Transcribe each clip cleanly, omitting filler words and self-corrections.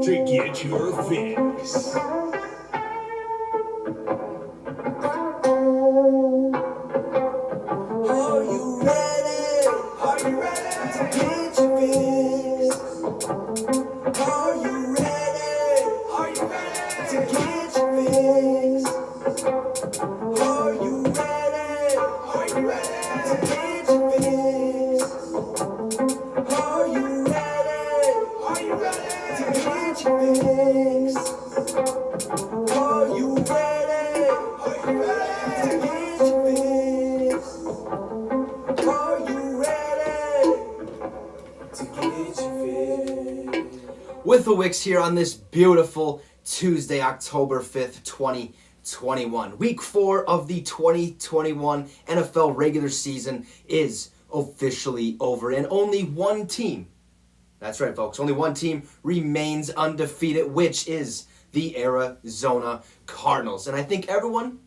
to get your fix. Are you ready? Are you ready to get your fix? Are you ready? Are you ready to get your fix? Are you ready? Are you ready to get your fix? Are you ready? Are you ready to get your fix? Are you ready? Are you ready to get your fix? Are you ready to get your fix? With the Wicks here on this beautiful Tuesday, October 5th, 2021. Week 4 of the 2021 NFL regular season is officially over, and only one team, that's right folks, only one team remains undefeated, which is the Arizona Cardinals. And I think everyone,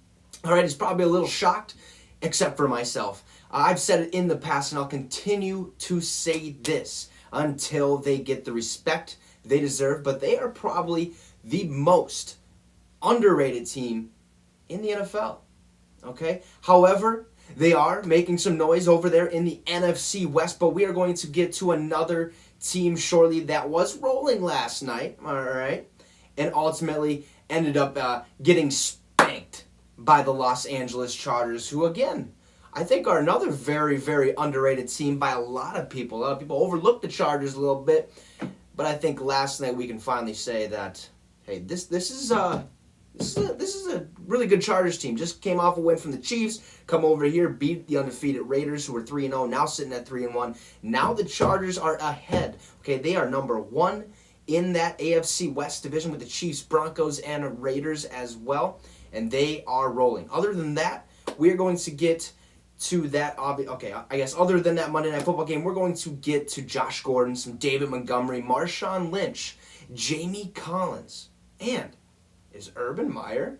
is probably a little shocked, except for myself. I've said it in the past, and I'll continue to say this until they get the respect they deserve, but they are probably the most underrated team in the NFL. Okay? However, they are making some noise over there in the NFC West, but we are going to get to another team shortly that was rolling last night, all right, and ultimately ended up getting spanked by the Los Angeles Chargers, who, again, I think are another very, very underrated team by a lot of people. A lot of people overlook the Chargers a little bit, but I think last night we can finally say that, hey, this is a really good Chargers team. Just came off a win from the Chiefs, come over here, beat the undefeated Raiders, who are 3-0, now sitting at 3-1. Now the Chargers are ahead. Okay, they are number 1 in that AFC West division with the Chiefs, Broncos, and Raiders as well, and they are rolling. Other than that, we are going to get to that, I guess other than that Monday Night Football game, we're going to get to Josh Gordon, some David Montgomery, Marshawn Lynch, Jamie Collins, and is Urban Meyer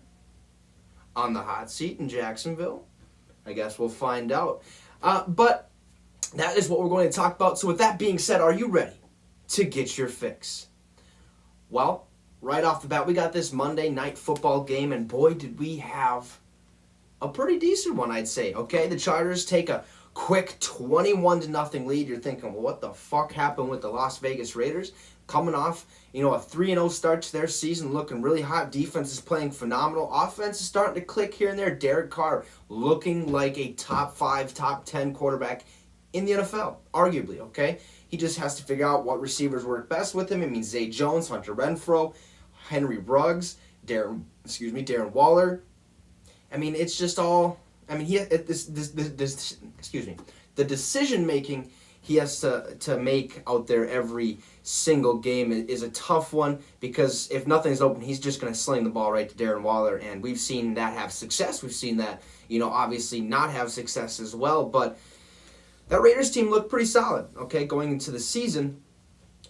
on the hot seat in Jacksonville? I guess we'll find out. But that is what we're going to talk about. So with that being said, are you ready to get your fix? Well, right off the bat, we got this Monday Night Football game, and boy, did we have a pretty decent one, I'd say. Okay, the Chargers take a quick 21-0 lead. You're thinking, well, what the fuck happened with the Las Vegas Raiders? Coming off, a 3-0 start to their season, looking really hot. Defense is playing phenomenal. Offense is starting to click here and there. Derek Carr looking like a top 5, top 10 quarterback in the NFL, arguably, okay? He just has to figure out what receivers work best with him. It means Zay Jones, Hunter Renfrow, Henry Ruggs, Darren Waller. I mean, it's just all. I mean, the decision making he has to make out there every single game is a tough one, because if nothing's open, he's just going to sling the ball right to Darren Waller, and we've seen that have success. We've seen that, obviously not have success as well. But that Raiders team looked pretty solid, okay, going into the season.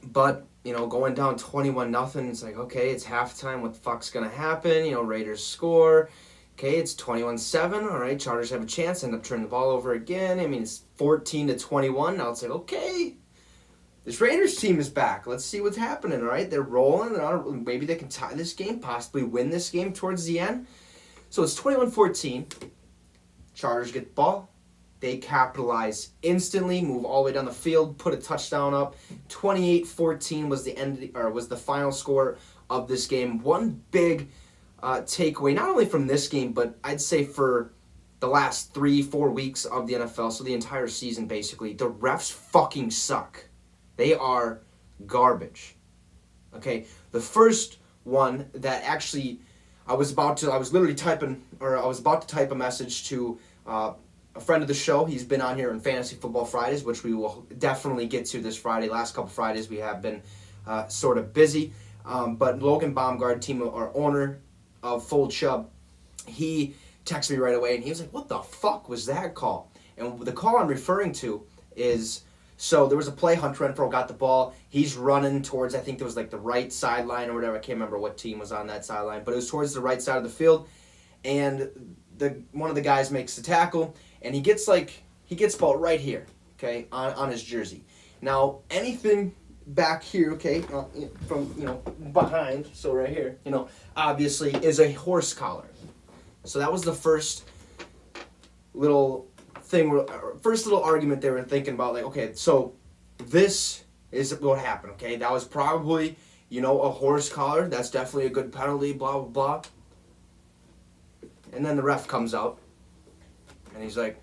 But going down 21-0, it's like, okay, it's halftime. What the fuck's going to happen? Raiders score. Okay, it's 21-7. All right, Chargers have a chance. End up turning the ball over again. I mean, it's 14-21. Now it's like, okay, this Raiders team is back. Let's see what's happening. All right, they're rolling. Maybe they can tie this game, possibly win this game towards the end. So it's 21-14. Chargers get the ball. They capitalize instantly, move all the way down the field, put a touchdown up. 28-14 was the final score of this game. One big takeaway, not only from this game, but I'd say for the last 3-4 weeks of the NFL, so the entire season basically, the refs fucking suck. They are garbage. Okay, the first one that actually I was about to type a message to a friend of the show. He's been on here on Fantasy Football Fridays, which we will definitely get to this Friday. Last couple Fridays we have been sort of busy, but Logan Baumgart, owner of Full Chubb, he texted me right away, and he was like, what the fuck was that call? And the call I'm referring to is, so there was a play, Hunter Renfrow got the ball, he's running towards, I think it was like the right sideline or whatever, I can't remember what team was on that sideline, but it was towards the right side of the field, and one of the guys makes the tackle, and he gets about right here, okay, on his jersey. Now, anything back here, okay, from, behind, so right here, obviously is a horse collar. So that was the first little argument they were thinking about, like, okay, so this is what happened, okay? That was probably, a horse collar. That's definitely a good penalty, blah, blah, blah. And then the ref comes out, and he's like,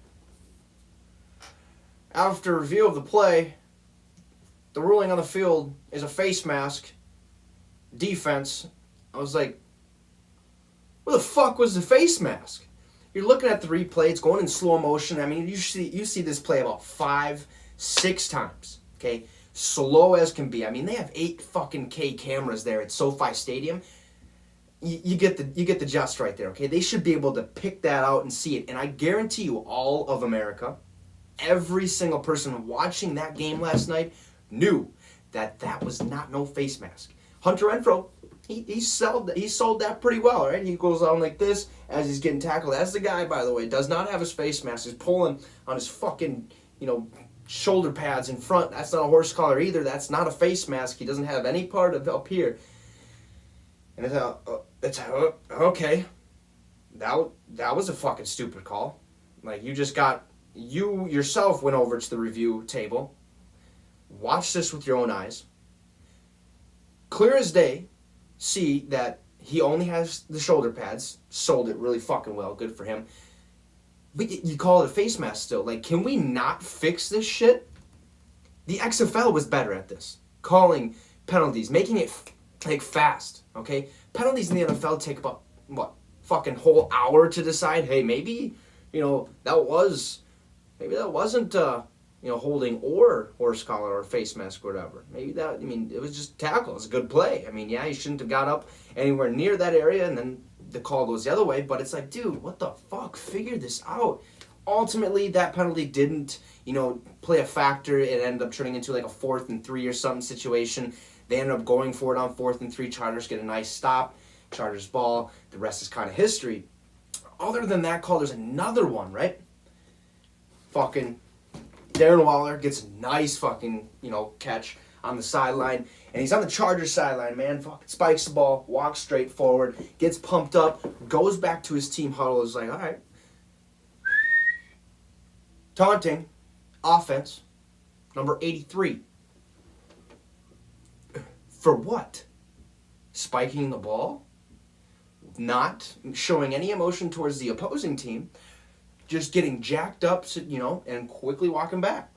after review of the play, the ruling on the field is a face mask, defense. I was like, where the fuck was the face mask? You're looking at the replay, it's going in slow motion. I mean, you see this play about 5-6 times, okay? Slow as can be. I mean, they have 8 fucking K cameras there at SoFi Stadium. You get the gist right there, okay? They should be able to pick that out and see it. And I guarantee you, all of America, every single person watching that game last night knew that was not no face mask. Hunter Renfrow, he sold that pretty well, right? He goes on like this as he's getting tackled. That's the guy, by the way, does not have his face mask. He's pulling on his fucking, shoulder pads in front. That's not a horse collar either. That's not a face mask. He doesn't have any part of up here. And it's okay. That was a fucking stupid call. Like, you yourself went over to the review table, watched this with your own eyes, clear as day, see that he only has the shoulder pads, sold it really fucking well, good for him. But you call it a face mask still. Like, can we not fix this shit? The XFL was better at this. Calling penalties, making it fast, okay? Penalties in the NFL take about, fucking whole hour to decide. Hey, maybe, that wasn't, holding or horse collar or face mask or whatever. Maybe it was just tackle. It's a good play. I mean, yeah, he shouldn't have got up anywhere near that area, and then the call goes the other way. But it's like, dude, what the fuck? Figure this out. Ultimately, that penalty didn't, play a factor. It ended up turning into like a 4th and 3 or something situation. They ended up going for it on 4th and 3. Chargers get a nice stop. Chargers ball. The rest is kind of history. Other than that call, there's another one, right? Fucking Darren Waller gets a nice fucking, catch on the sideline. And he's on the Chargers sideline, man. Fucking spikes the ball, walks straight forward, gets pumped up, goes back to his team huddle, is like, all right. Taunting, offense, number 83. For what? Spiking the ball? Not showing any emotion towards the opposing team. Just getting jacked up, and quickly walking back.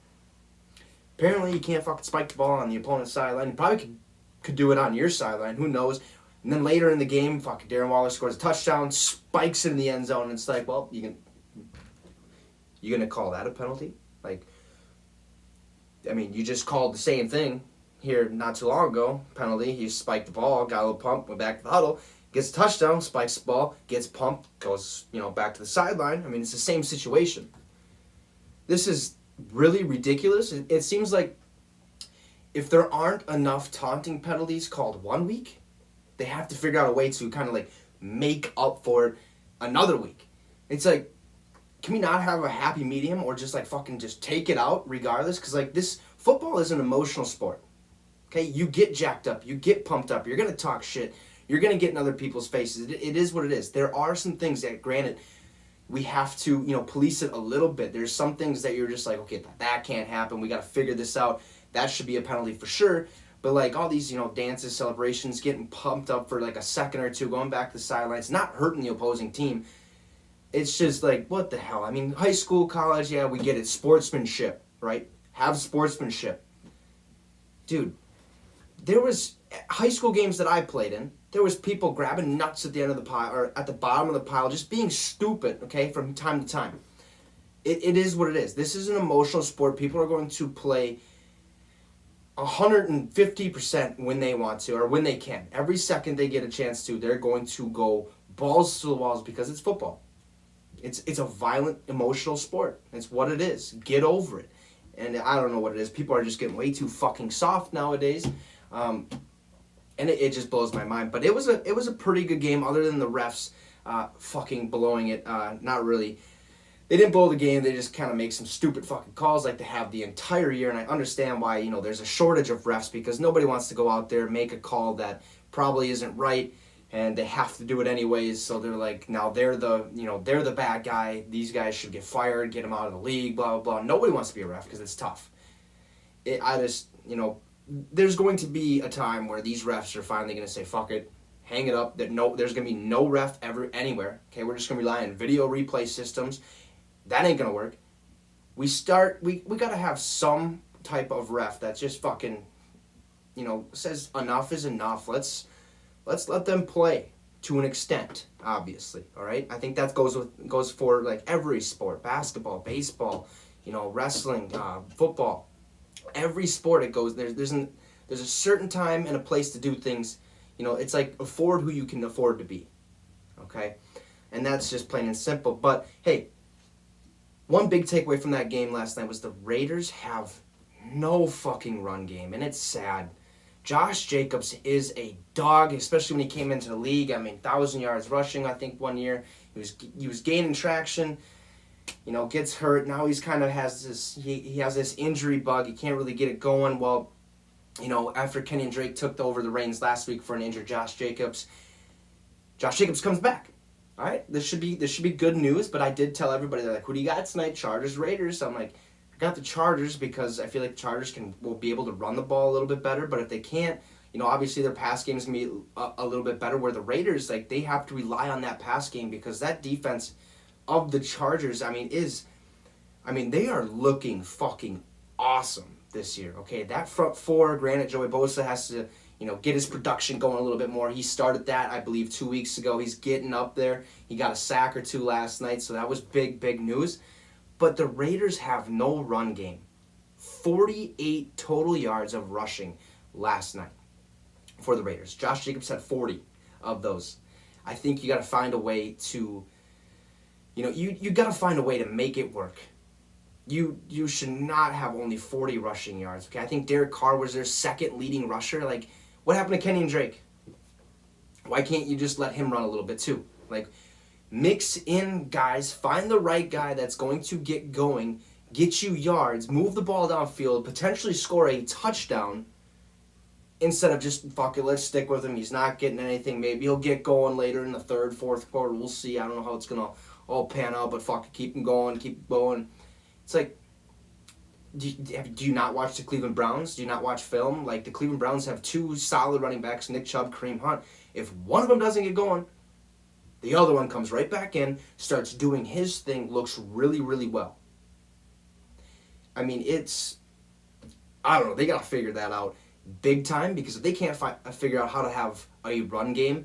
Apparently, you can't fucking spike the ball on the opponent's sideline. You probably could do it on your sideline. Who knows? And then later in the game, fucking Darren Waller scores a touchdown, spikes it in the end zone, and it's like, well, you gonna call that a penalty? Like, I mean, you just called the same thing here not too long ago. Penalty. He spiked the ball, got a little pump, went back to the huddle. Gets a touchdown, spikes the ball, gets pumped, goes, back to the sideline. I mean, it's the same situation. This is really ridiculous. It seems like if there aren't enough taunting penalties called 1 week, they have to figure out a way to kind of like make up for it another week. It's like, can we not have a happy medium or just like fucking just take it out regardless? Because like this, football is an emotional sport. Okay, you get jacked up, you get pumped up, you're going to talk shit. You're going to get in other people's faces. It is what it is. There are some things that, granted, we have to, police it a little bit. There's some things that you're just like, okay, that can't happen. We got to figure this out. That should be a penalty for sure. But like all these, dances, celebrations, getting pumped up for like a second or two, going back to the sidelines, not hurting the opposing team. It's just like, what the hell? I mean, high school, college, yeah, we get it. Sportsmanship, right? Have sportsmanship. Dude, there was high school games that I played in. There was people grabbing nuts at the end of the pile, or at the bottom of the pile, just being stupid, okay, from time to time. It is what it is. This is an emotional sport. People are going to play 150% when they want to, or when they can. Every second they get a chance to, they're going to go balls to the walls because it's football. It's a violent, emotional sport. It's what it is. Get over it. And I don't know what it is. People are just getting way too fucking soft nowadays. And it just blows my mind. But it was a pretty good game, other than the refs fucking blowing it. Not really they didn't blow the game. They just kind of make some stupid fucking calls like they have the entire year. And I understand why, there's a shortage of refs because nobody wants to go out there, make a call that probably isn't right, and they have to do it anyways. So they're like, now they're the bad guy. These guys should get fired, get them out of the league, blah, blah, blah. Nobody wants to be a ref because it's tough. There's going to be a time where these refs are finally going to say, fuck it, hang it up. There's going to be no ref ever anywhere. Okay, we're just going to rely on video replay systems. That ain't going to work. We got to have some type of ref that just fucking, says enough is enough. Let's let them play to an extent, obviously, all right? I think that goes for, like, every sport, basketball, baseball, wrestling, football. Every sport it goes, there's a certain time and a place to do things. It's like afford who you can afford to be, okay? And that's just plain and simple. But, hey, one big takeaway from that game last night was the Raiders have no fucking run game, and it's sad. Josh Jacobs is a dog, especially when he came into the league. 1,000 yards rushing, I think, one year. He was gaining traction, gets hurt. Now he's kind of has this injury bug. He can't really get it going. Well, after Kenny and Drake took over the reins last week for an injured Josh Jacobs comes back. All right, this should be good news. But I did tell everybody, they're like, "Who do you got tonight? Chargers, Raiders." I'm like, I got the Chargers because I feel like the Chargers will be able to run the ball a little bit better. But if they can't, obviously their pass game is gonna be a little bit better. Where the Raiders, like, they have to rely on that pass game because that defense of the Chargers, they are looking fucking awesome this year. Okay, that front four. Granted, Joey Bosa has to, get his production going a little bit more. He started that, I believe, 2 weeks ago. He's getting up there. He got a sack or two last night, so that was big news. But the Raiders have no run game. 48 total yards of rushing last night for the Raiders. Josh Jacobs had 40 of those. I think you got to find a way to, you got to find a way to make it work. You should not have only 40 rushing yards. Okay, I think Derek Carr was their second leading rusher. Like, what happened to Kenny and Drake? Why can't you just let him run a little bit too? Like, mix in guys, find the right guy that's going to get going, get you yards, move the ball downfield, potentially score a touchdown, instead of just, fuck it, let's stick with him. He's not getting anything. Maybe he'll get going later in the third, fourth quarter. We'll see. I don't know how it's going to all pan out, but fuck it, keep him going, keep going. It's like, do you not watch the Cleveland Browns? Do you not watch film? Like, the Cleveland Browns have two solid running backs, Nick Chubb, Kareem Hunt. If one of them doesn't get going, the other one comes right back in, starts doing his thing, looks really, really well. I don't know, they got to figure that out big time, because if they can't figure out how to have a run game,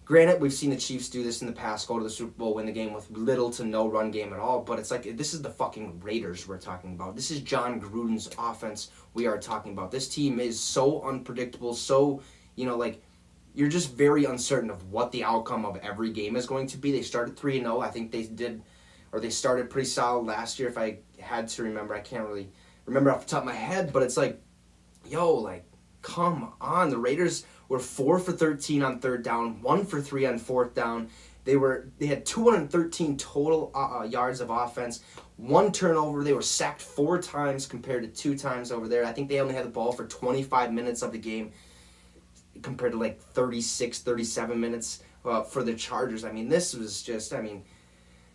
granted, we've seen the Chiefs do this in the past, go to the Super Bowl, win the game with little to no run game at all, but it's like, this is the fucking Raiders we're talking about. This is John Gruden's offense we are talking about. This team is so unpredictable, so, you're just very uncertain of what the outcome of every game is going to be. They started 3-0. I think they started pretty solid last year, if I had to remember. I can't really remember off the top of my head, but it's like, come on. The Raiders were 4 for 13 on third down, 1 for 3 on fourth down. They had 213 total yards of offense, 1 turnover. They were sacked 4 times compared to 2 times over there. I think they only had the ball for 25 minutes of the game compared to like 36, 37 minutes for the Chargers. This was just,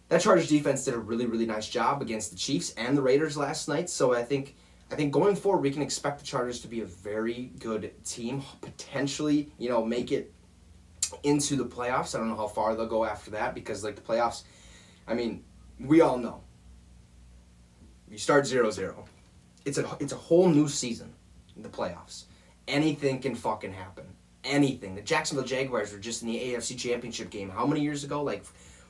that Chargers defense did a really, really nice job against the Chiefs and the Raiders last night. So I think going forward, we can expect the Chargers to be a very good team, potentially, make it into the playoffs. I don't know how far they'll go after that, because, like, the playoffs, we all know. You start 0-0. It's a whole new season in the playoffs. Anything can fucking happen. Anything. The Jacksonville Jaguars were just in the AFC Championship game how many years ago? Like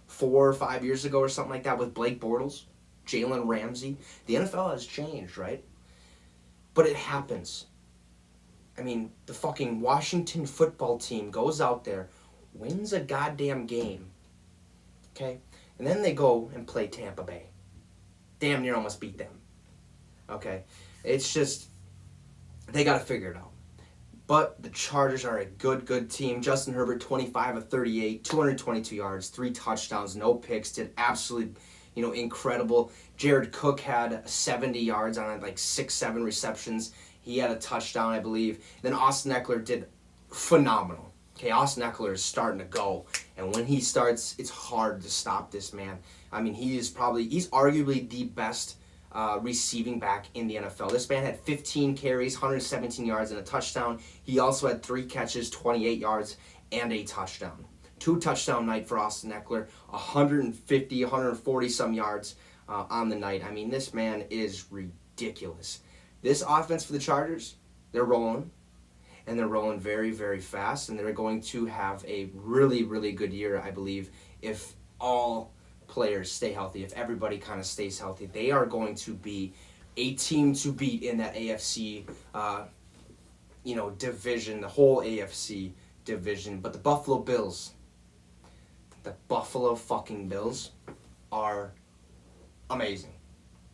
4 or 5 years ago or something like that, with Blake Bortles, Jalen Ramsey. The NFL has changed, right? But it happens. The fucking Washington football team goes out there, wins a goddamn game, okay? And then they go and play Tampa Bay. Damn near almost beat them, okay? It's just, they got to figure it out. But the Chargers are a good team. Justin Herbert, 25 of 38, 222 yards, 3 touchdowns, no picks, did absolutely incredible. Jared Cook had 70 yards on like 6-7 receptions. He had a touchdown, I believe. Then Austin Eckler did phenomenal. Okay, Austin Eckler is starting to go. And when he starts, it's hard to stop this man. I mean, he's arguably the best receiving back in the NFL. This man had 15 carries, 117 yards, and a touchdown. He also had 3 catches, 28 yards, and a touchdown. 2-touchdown night for Austin Eckler, 150, 140 some yards on the night. I mean, this man is ridiculous. This offense for the Chargers, they're rolling, and they're rolling very, very fast, and they're going to have a really, really good year, I believe, if all players stay healthy, if everybody kind of stays healthy. They are going to be a team to beat in that AFC, division, the whole AFC division. But the Buffalo fucking Bills are amazing.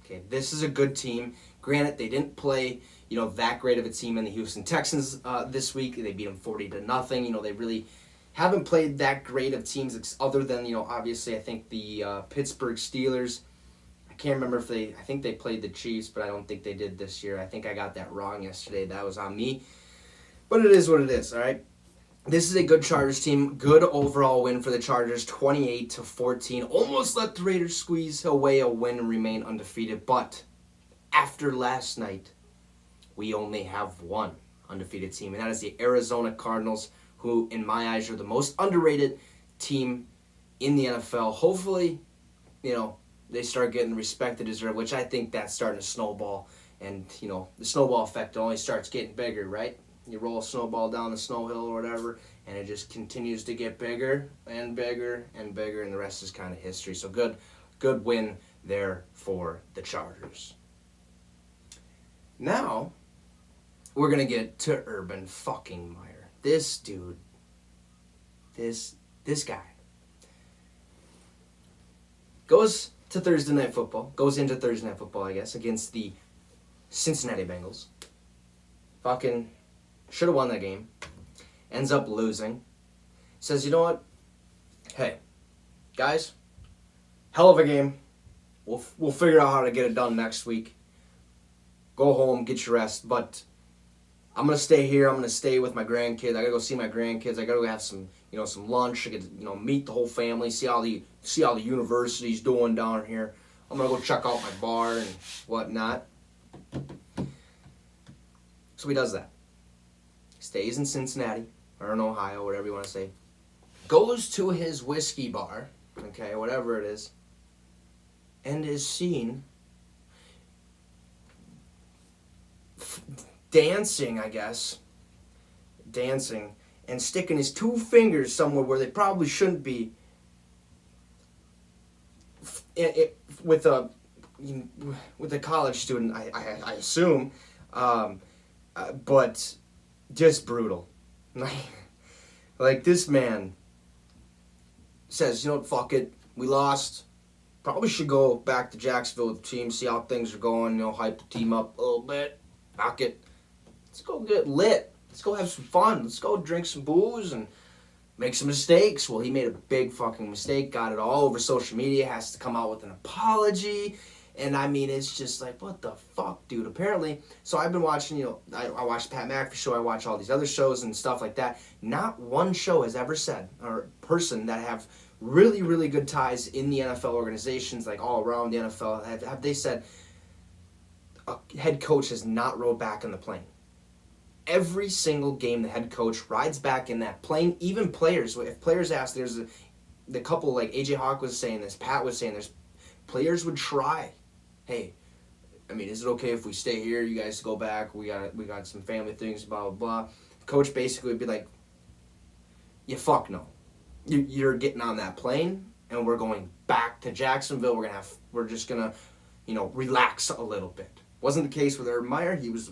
Okay, this is a good team. Granted, they didn't play, that great of a team in the Houston Texans this week. They beat them 40-0. They really haven't played that great of teams other than, obviously I think the Pittsburgh Steelers. I can't remember I think they played the Chiefs, but I don't think they did this year. I think I got that wrong yesterday. That was on me. But it is what it is, all right? This is a good Chargers team. Good overall win for the Chargers, 28-14. Almost let the Raiders squeeze away a win and remain undefeated. But after last night, we only have one undefeated team, and that is the Arizona Cardinals, who, in my eyes, are the most underrated team in the NFL. Hopefully, they start getting the respect they deserve, which I think that's starting to snowball. And, the snowball effect only starts getting bigger, right? You roll a snowball down the snow hill or whatever, and it just continues to get bigger and bigger and bigger, and the rest is kind of history. So good win there for the Chargers. Now, we're going to get to Urban fucking Meyer. This dude, this guy, goes into Thursday Night Football, I guess, against the Cincinnati Bengals. Fucking should have won that game. Ends up losing. Says, you know what? Hey, guys, hell of a game. We'll figure out how to get it done next week. Go home, get your rest, but I'm going to stay here. I'm going to stay with my grandkids. I got to go see my grandkids. I got to go have some lunch. I get to, meet the whole family, see how the university's doing down here. I'm going to go check out my bar and whatnot. So he does that. Stays in Cincinnati, or in Ohio, whatever you want to say. Goes to his whiskey bar, okay, whatever it is, and is seen dancing and sticking his 2 fingers somewhere where they probably shouldn't be with a college student, I assume, but just brutal. Like this man says, fuck it, we lost. Probably should go back to Jacksonville with the team, see how things are going, hype the team up a little bit. Fuck it. Let's go get lit. Let's go have some fun. Let's go drink some booze and make some mistakes. Well, he made a big fucking mistake, got it all over social media, has to come out with an apology. And I mean, it's just like, what the fuck, dude? Apparently, so I've been watching, I watched Pat McAfee show, I watch all these other shows and stuff like that. Not one show has ever said, or person that have really, really good ties in the NFL organizations, like all around the NFL, have they said a head coach has not rode back in the plane. Every single game, the head coach rides back in that plane. Even players, if players ask, there's the couple, like AJ Hawk was saying this, Pat was saying this, players would try. Hey, I mean, is it okay if we stay here? You guys go back. We got some family things, blah, blah, blah. Coach basically would be like, yeah, fuck no. You're getting on that plane, and we're going back to Jacksonville. We're just gonna, relax a little bit. Wasn't the case with Urban Meyer. He was,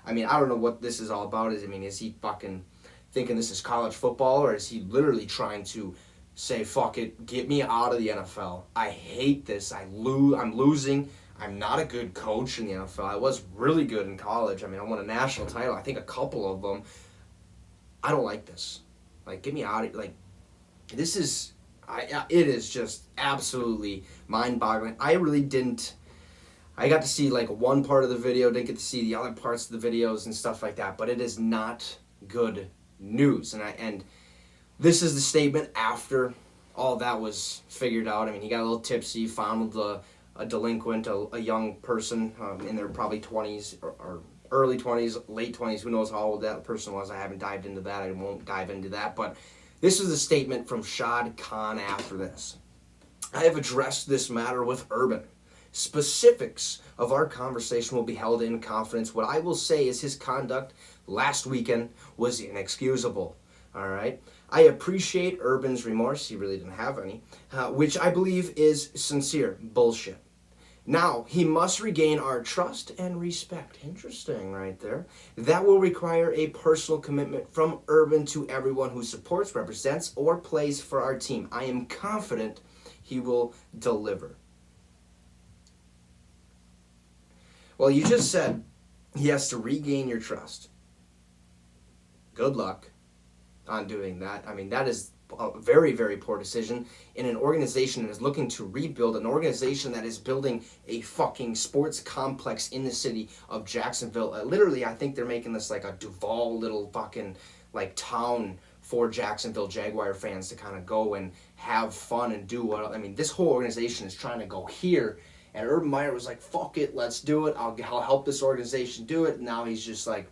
I don't know what this is all about. Is he fucking thinking this is college football, or is he literally trying to say, fuck it, get me out of the NFL. I hate this. I'm losing. I'm not a good coach in the NFL. I was really good in college. I won a national title. I think a couple of them. I don't like this. Like, get me out of here. Like, this is, It is just absolutely mind-boggling. I got to see like one part of the video, didn't get to see the other parts of the videos and stuff like that, but it is not good news. And this is the statement after all that was figured out. I mean, he got a little tipsy, found a delinquent, a young person in their probably 20s or early 20s, late 20s, who knows how old that person was. I haven't dived into that. I won't dive into that, but this is a statement from Shad Khan after this. I have addressed this matter with Urban. Specifics of our conversation will be held in confidence. What I will say is his conduct last weekend was inexcusable. All right? I appreciate Urban's remorse. He really didn't have any, which I believe is sincere bullshit. Now, he must regain our trust and respect. Interesting right there. That will require a personal commitment from Urban to everyone who supports, represents, or plays for our team. I am confident he will deliver. Well, you just said he has to regain your trust. Good luck on doing that. I mean, that is a very, very poor decision in an organization that is looking to rebuild, an organization that is building a fucking sports complex in the city of Jacksonville. Literally, I think they're making this like a Duval little fucking like town for Jacksonville Jaguar fans to kind of go and have fun and do what. I mean, this whole organization is trying to go here, and Urban Meyer was like, fuck it, let's do it. I'll help this organization do it. And now he's just like,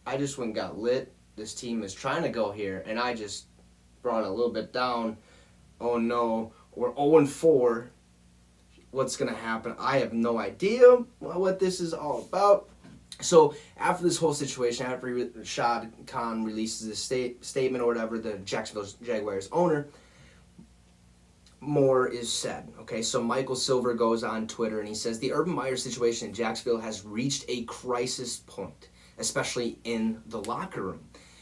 I just went and got lit. This team is trying to go here, and I just brought it a little bit down. Oh no, we're 0-4. What's going to happen? I have no idea what this is all about. So after this whole situation, after Shad Khan releases his statement or whatever, the Jacksonville Jaguars owner, more is said. Okay, so Michael Silver goes on Twitter and he says, the Urban Meyer situation in Jacksonville has reached a crisis point, especially in the locker room.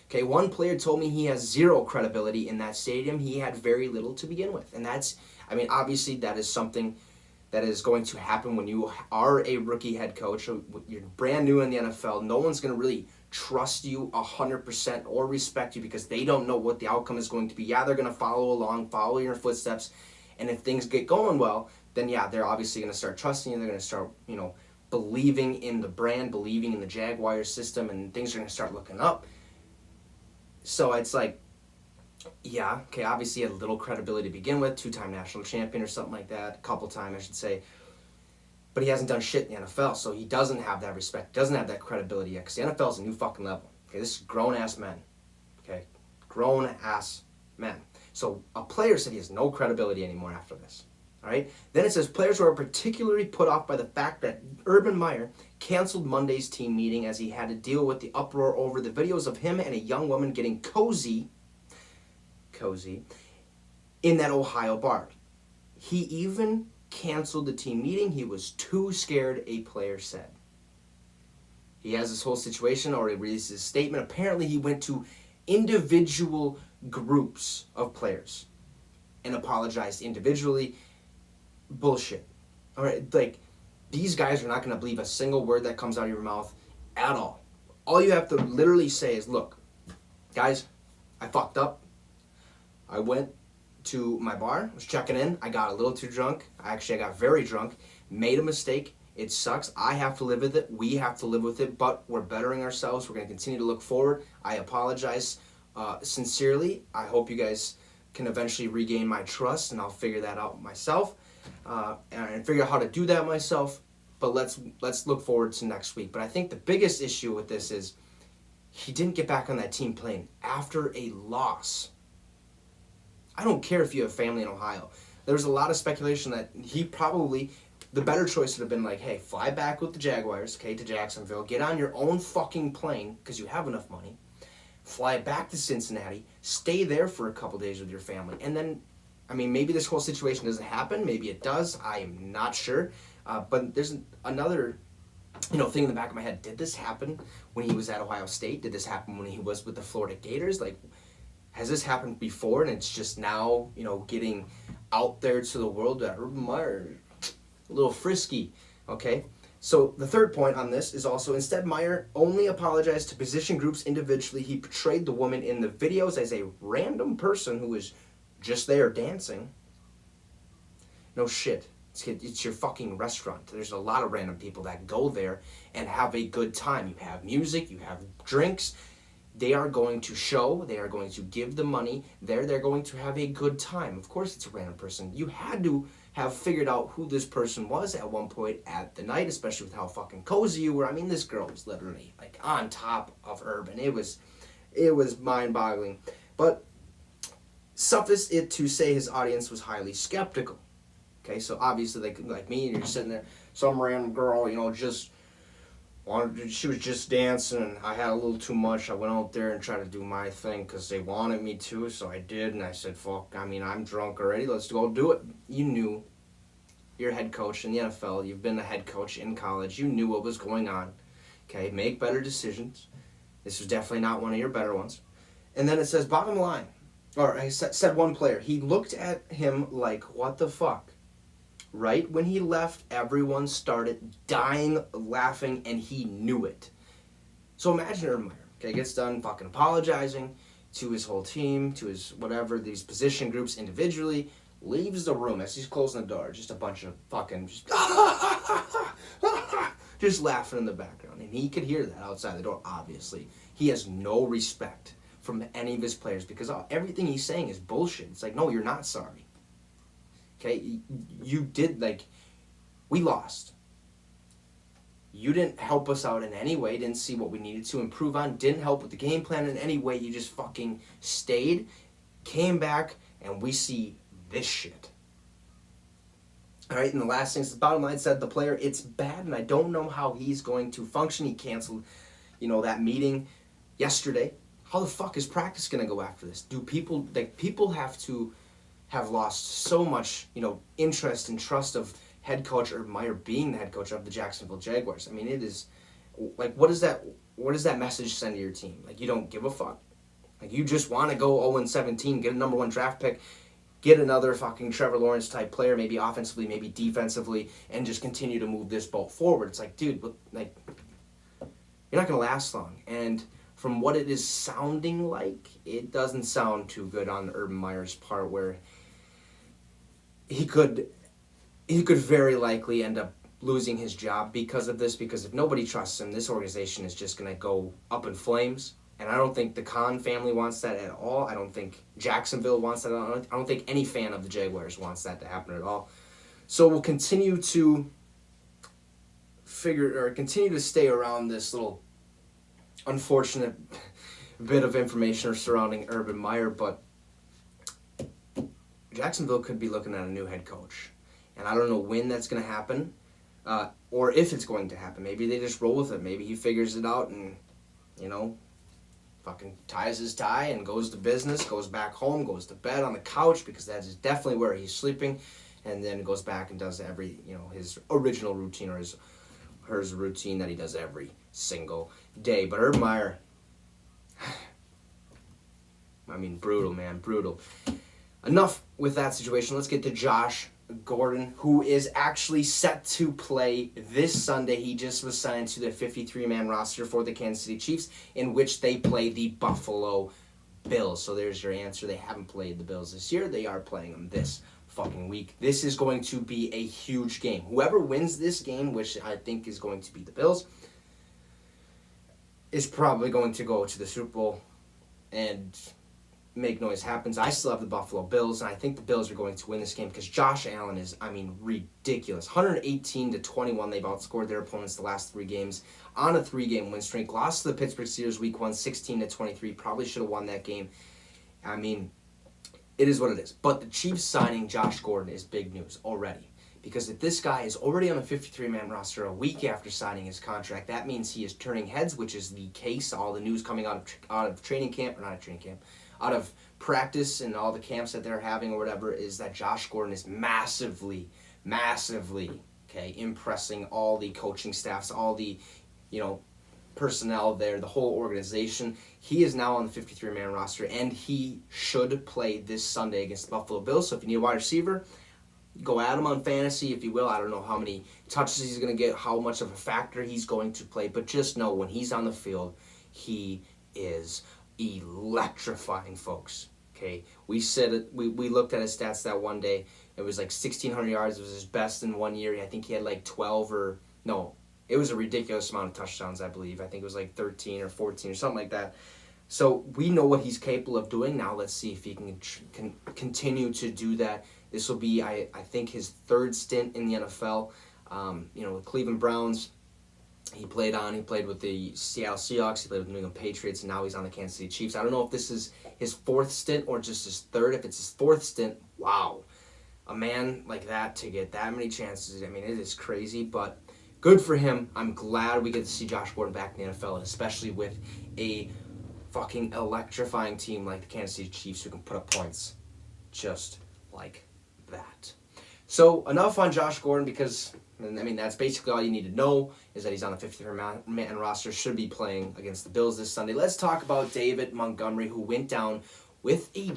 Okay, one player told me he has zero credibility in that stadium. He had very little to begin with. And that's, I mean, obviously that is something that is going to happen when you are a rookie head coach. You're brand new in the NFL. No one's going to really trust you 100% or respect you because they don't know what the outcome is going to be. Yeah, they're going to follow along, follow your footsteps. And if things get going well, then yeah, they're obviously going to start trusting you. They're going to start, believing in the brand, believing in the Jaguar system, and things are going to start looking up. So it's like, yeah, okay, obviously he had a little credibility to begin with, 2-time national champion or something like that, a couple times I should say. But he hasn't done shit in the NFL, so he doesn't have that respect, doesn't have that credibility yet, because the NFL is a new fucking level. Okay, this is grown-ass men. Okay, grown-ass men. So a player said he has no credibility anymore after this. All right. Then it says players were particularly put off by the fact that Urban Meyer canceled Monday's team meeting as he had to deal with the uproar over the videos of him and a young woman getting cozy in that Ohio bar. He even canceled the team meeting. He was too scared, a player said. He has this whole situation, or he released his statement. Apparently he went to individual groups of players and apologized individually. Bullshit. All right, like, these guys are not going to believe a single word that comes out of your mouth at all. All you have to literally say is, look, guys, I fucked up. I went to my bar, was checking in. I got a little too drunk. I got very drunk, made a mistake. It sucks. I have to live with it. We have to live with it, but we're bettering ourselves. We're going to continue to look forward. I apologize sincerely. I hope you guys can eventually regain my trust, and I'll figure that out myself. And figure out how to do that myself, but let's look forward to next week. But I think the biggest issue with this is he didn't get back on that team plane after a loss. I don't care if you have family in Ohio. There was a lot of speculation that he probably, the better choice would have been like, hey, fly back with the Jaguars, okay, to Jacksonville, get on your own fucking plane, because you have enough money, fly back to Cincinnati, stay there for a couple days with your family, and then, I mean, maybe this whole situation doesn't happen. Maybe it does. I am not sure. But there's another, thing in the back of my head. Did this happen when he was at Ohio State? Did this happen when he was with the Florida Gators? Like, has this happened before and it's just now, getting out there to the world that Urban Meyer, a little frisky, okay? So the third point on this is also, instead, Meyer only apologized to position groups individually. He portrayed the woman in the videos as a random person who was just there dancing. No shit. It's your fucking restaurant. There's a lot of random people that go there and have a good time. You have music, you have drinks. They are going to show, they are going to give the money. They're going to have a good time. Of course it's a random person. You had to have figured out who this person was at one point at the night, especially with how fucking cozy you were. I mean, this girl was literally like on top of Urban. It was mind-boggling. But suffice it to say, his audience was highly skeptical. Okay, so obviously, like me, you're sitting there, some random girl, she was just dancing, and I had a little too much. I went out there and tried to do my thing because they wanted me to, so I did, and I said, fuck, I'm drunk already, let's go do it. You knew. You're a head coach in the NFL. You've been a head coach in college. You knew what was going on. Okay, make better decisions. This was definitely not one of your better ones. And then it says, bottom line, or I said one player, he looked at him like, what the fuck? Right when he left, everyone started dying, laughing, and he knew it. So imagine Urban Meyer, okay, gets done fucking apologizing to his whole team, to his whatever, these position groups individually, leaves the room as he's closing the door, just a bunch of fucking just laughing in the background. And he could hear that outside the door, obviously. He has no respect from any of his players because everything he's saying is bullshit. It's like, no, you're not sorry. Okay, you did, we lost. You didn't help us out in any way, didn't see what we needed to improve on, didn't help with the game plan in any way. You just fucking stayed, came back, and we see this shit. All right, and the last thing is, the bottom line said, the player, it's bad, and I don't know how he's going to function. He canceled, that meeting yesterday. How the fuck is practice going to go after this? People have to have lost so much, interest and trust of head coach Urban Meyer being the head coach of the Jacksonville Jaguars. I mean, it is, what does that message send to your team? You don't give a fuck. You just want to go 0-17, get a number 1 draft pick, get another fucking Trevor Lawrence type player, maybe offensively, maybe defensively, and just continue to move this boat forward. It's dude, you're not going to last long. And from what it is sounding like, it doesn't sound too good on Urban Meyer's part, where he could very likely end up losing his job because of this, because if nobody trusts him, this organization is just going to go up in flames. And I don't think the Khan family wants that at all. I don't think Jacksonville wants that. I don't think any fan of the Jaguars wants that to happen at all. So we'll continue to continue to stay around this little unfortunate bit of information surrounding Urban Meyer, but Jacksonville could be looking at a new head coach. And I don't know when that's going to happen, or if it's going to happen. Maybe they just roll with it. Maybe he figures it out and, fucking ties his tie and goes to business, goes back home, goes to bed on the couch, because that is definitely where he's sleeping, and then goes back and does his original routine, or her routine that he does every single day. But Urban Meyer, brutal, man, brutal. Enough with that situation. Let's get to Josh Gordon, who is actually set to play this Sunday. He just was signed to the 53-man roster for the Kansas City Chiefs, in which they play the Buffalo Bills. So there's your answer. They haven't played the Bills this year. They are playing them this fucking week. This is going to be a huge game. Whoever wins this game, which I think is going to be the Bills, is probably going to go to the Super Bowl and make noise happens. I still have the Buffalo Bills, and I think the Bills are going to win this game because Josh Allen is, ridiculous. 118-21, they've outscored their opponents the last 3 games on a 3-game win streak. Lost to the Pittsburgh Steelers week 1, 16-23. Probably should have won that game. It is what it is. But the Chiefs signing Josh Gordon is big news already, because if this guy is already on a 53-man roster a week after signing his contract, that means he is turning heads, which is the case. All the news coming out of training camp, or not a training camp, out of practice and all the camps that they're having or whatever, is that Josh Gordon is massively, impressing all the coaching staffs, all the, personnel there, the whole organization. He is now on the 53-man roster, and he should play this Sunday against the Buffalo Bills. So if you need a wide receiver, go at him on fantasy, if you will. I don't know how many touches he's going to get, how much of a factor he's going to play, but just know when he's on the field, he is electrifying, folks. Okay, we said it, we looked at his stats that one day. It was like 1,600 yards. It was his best in 1 year. I think he had like 12 or no, it was a ridiculous amount of touchdowns. I believe. I think it was like 13 or 14 or something like that. So we know what he's capable of doing. Now let's see if he can continue to do that. This will be, I think, his third stint in the NFL. The Cleveland Browns. He played with the Seattle Seahawks, he played with the New England Patriots, and now he's on the Kansas City Chiefs. I don't know if this is his fourth stint or just his third. If it's his fourth stint, wow. A man like that to get that many chances, I mean, it is crazy, but good for him. I'm glad we get to see Josh Gordon back in the NFL, and especially with a fucking electrifying team like the Kansas City Chiefs who can put up points just like that. So, enough on Josh Gordon because... I mean, that's basically all you need to know is that he's on the 53-man roster, should be playing against the Bills this Sunday. Let's talk about David Montgomery, who went down with a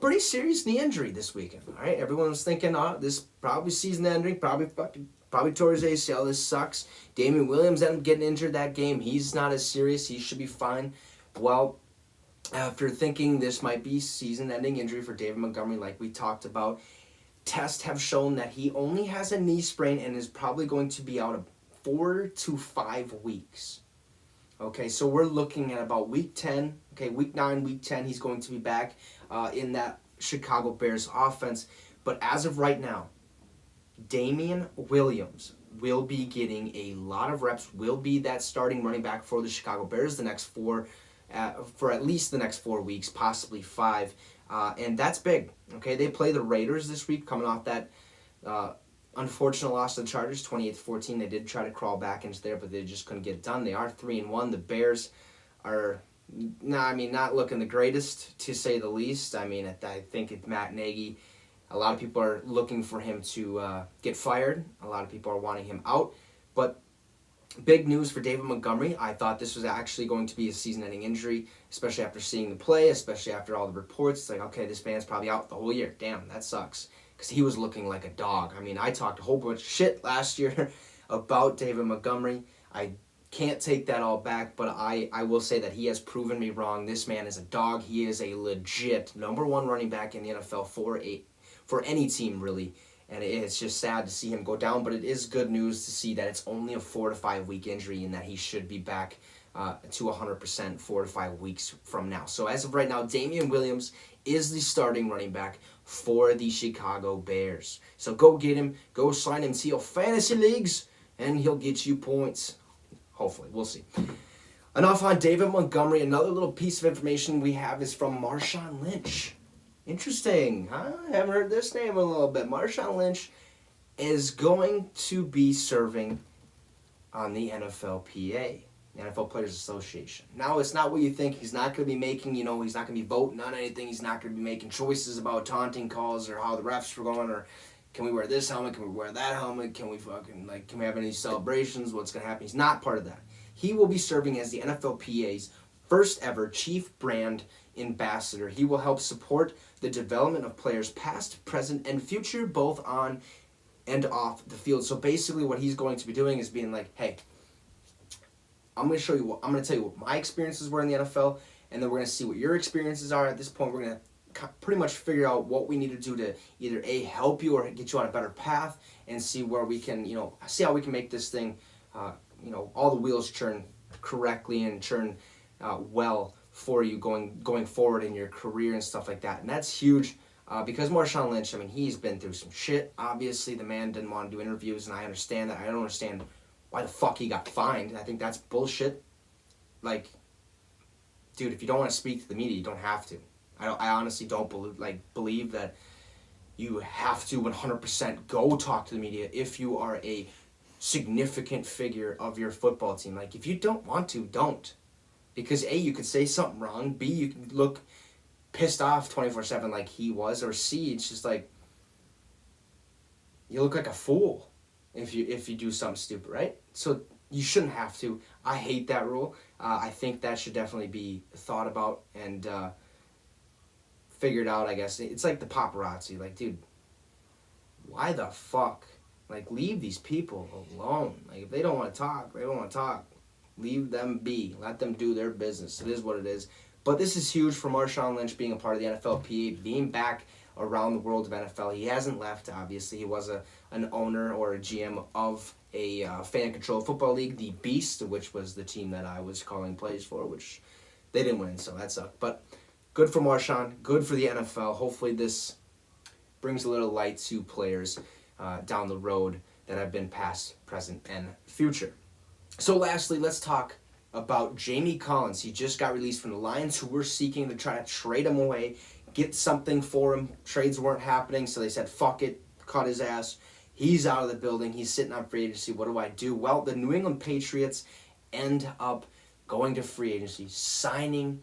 pretty serious knee injury this weekend. All right, everyone was thinking, this probably season-ending, probably tore his ACL. This sucks. Damian Williams ended up getting injured that game. He's not as serious. He should be fine. Well, after thinking this might be season-ending injury for David Montgomery, like we talked about, tests have shown that he only has a knee sprain and is probably going to be out of 4 to 5 weeks. Okay, so we're looking at about week 10. Okay, week 9, week 10, he's going to be back in that Chicago Bears offense. But as of right now, Damian Williams will be getting a lot of reps, will be that starting running back for the Chicago Bears for at least the next 4 weeks, possibly 5. And that's big. Okay, they play the Raiders this week, coming off that unfortunate loss to the Chargers, 28-14. They did try to crawl back into there, but they just couldn't get it done. They are 3-1. The Bears are, not looking the greatest, to say the least. I mean, I think it's Matt Nagy. A lot of people are looking for him to get fired. A lot of people are wanting him out. But big news for David Montgomery. I thought this was actually going to be a season-ending injury, especially after seeing the play, especially after all the reports. It's like, okay, this man's probably out the whole year. Damn, that sucks. Because he was looking like a dog. I mean, I talked a whole bunch of shit last year about David Montgomery. I can't take that all back, but I will say that he has proven me wrong. This man is a dog. He is a legit number 1 running back in the NFL for any team, really. And it's just sad to see him go down, but it is good news to see that it's only a 4 to 5 week injury and that he should be back to 100% 4 to 5 weeks from now. So as of right now, Damian Williams is the starting running back for the Chicago Bears. So go get him, go sign him to your fantasy leagues, and he'll get you points. Hopefully, we'll see. Enough on David Montgomery. Another little piece of information we have is from Marshawn Lynch. Interesting, huh? I haven't heard this name in a little bit. Marshawn Lynch is going to be serving on the NFLPA, the NFL Players Association. Now, it's not what you think. He's not going to be making, he's not going to be voting on anything. He's not going to be making choices about taunting calls or how the refs were going or can we wear this helmet, can we wear that helmet, can we have any celebrations, what's going to happen. He's not part of that. He will be serving as the NFLPA's first ever chief brand ambassador. He will help support the development of players past, present, and future, both on and off the field. So basically what he's going to be doing is being like, hey, I'm going to tell you what my experiences were in the NFL, and then we're going to see what your experiences are. At this point, we're going to pretty much figure out what we need to do to either A, help you or get you on a better path, and see where we can, see how we can make this thing, all the wheels churn correctly and churn well for you going forward in your career and stuff like that. And that's huge because Marshawn Lynch, he's been through some shit. Obviously, the man didn't want to do interviews, and I understand that. I don't understand why the fuck he got fined. I think that's bullshit. Like, dude, if you don't want to speak to the media, you don't have to. I honestly don't believe that you have to 100% go talk to the media if you are a significant figure of your football team. Like, if you don't want to, don't. Because A, you could say something wrong. B, you can look pissed off 24/7 like he was. Or C, it's just like, you look like a fool if you do something stupid, right? So you shouldn't have to. I hate that rule. I think that should definitely be thought about and figured out, I guess. It's like the paparazzi. Like, dude, why the fuck? Like, leave these people alone. Like, if they don't want to talk, they don't want to talk. Leave them be. Let them do their business. It is what it is. But this is huge for Marshawn Lynch being a part of the NFLPA, being back around the world of NFL. He hasn't left, obviously. He was an owner or a GM of a fan-controlled football league, the Beast, which was the team that I was calling plays for, which they didn't win, so that sucked. But good for Marshawn, good for the NFL. Hopefully this brings a little light to players down the road that have been past, present, and future. So lastly, let's talk about Jamie Collins. He just got released from the Lions, who were seeking to try to trade him away, get something for him. Trades weren't happening, so they said, fuck it, cut his ass. He's out of the building. He's sitting on free agency. What do I do? Well, the New England Patriots end up going to free agency, signing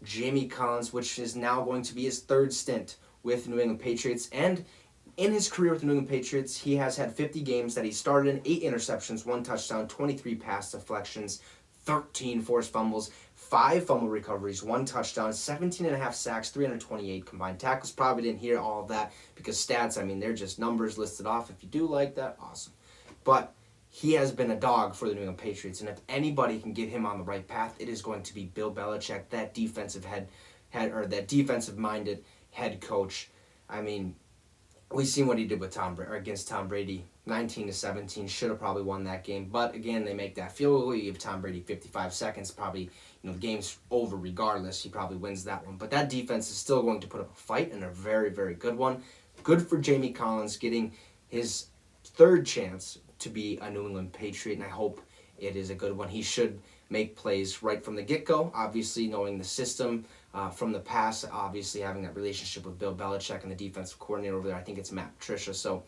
Jamie Collins, which is now going to be his third stint with the New England Patriots. And in his career with the New England Patriots, he has had 50 games that he started in, 8 interceptions, 1 touchdown, 23 pass deflections, 13 forced fumbles, 5 fumble recoveries, 1 touchdown, 17.5 sacks, 328 combined tackles. Probably didn't hear all of that because stats, I mean, they're just numbers listed off. If you do like that, awesome. But he has been a dog for the New England Patriots, and if anybody can get him on the right path, it is going to be Bill Belichick, that defensive-minded head coach. I mean, we've seen what he did with against Tom Brady, 19-17. Should have probably won that game, but again, they make that field goal. You give Tom Brady 55 seconds, probably, the game's over regardless. He probably wins that one, but that defense is still going to put up a fight, and a very, very good one. Good for Jamie Collins getting his third chance to be a New England Patriot, and I hope it is a good one. He should make plays right from the get-go, obviously knowing the system from the past, obviously having that relationship with Bill Belichick and the defensive coordinator over there. I think it's Matt Patricia. So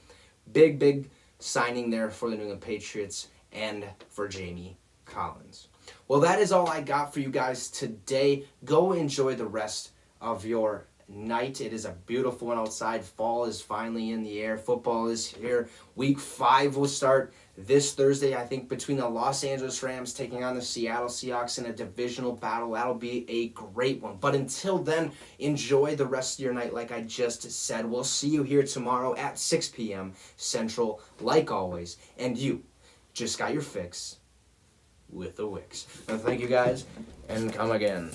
big signing there for the New England Patriots and for Jamie Collins. Well, that is all I got for you guys today. Go enjoy the rest of your night. It is a beautiful one outside. Fall is finally in the air. Football is here. Week 5 will start this Thursday, I think, between the Los Angeles Rams taking on the Seattle Seahawks in a divisional battle. That'll be a great one. But until then, enjoy the rest of your night like I just said. We'll see you here tomorrow at 6 p.m. Central, like always. And you just got your fix with the Wicks. And thank you guys, and come again.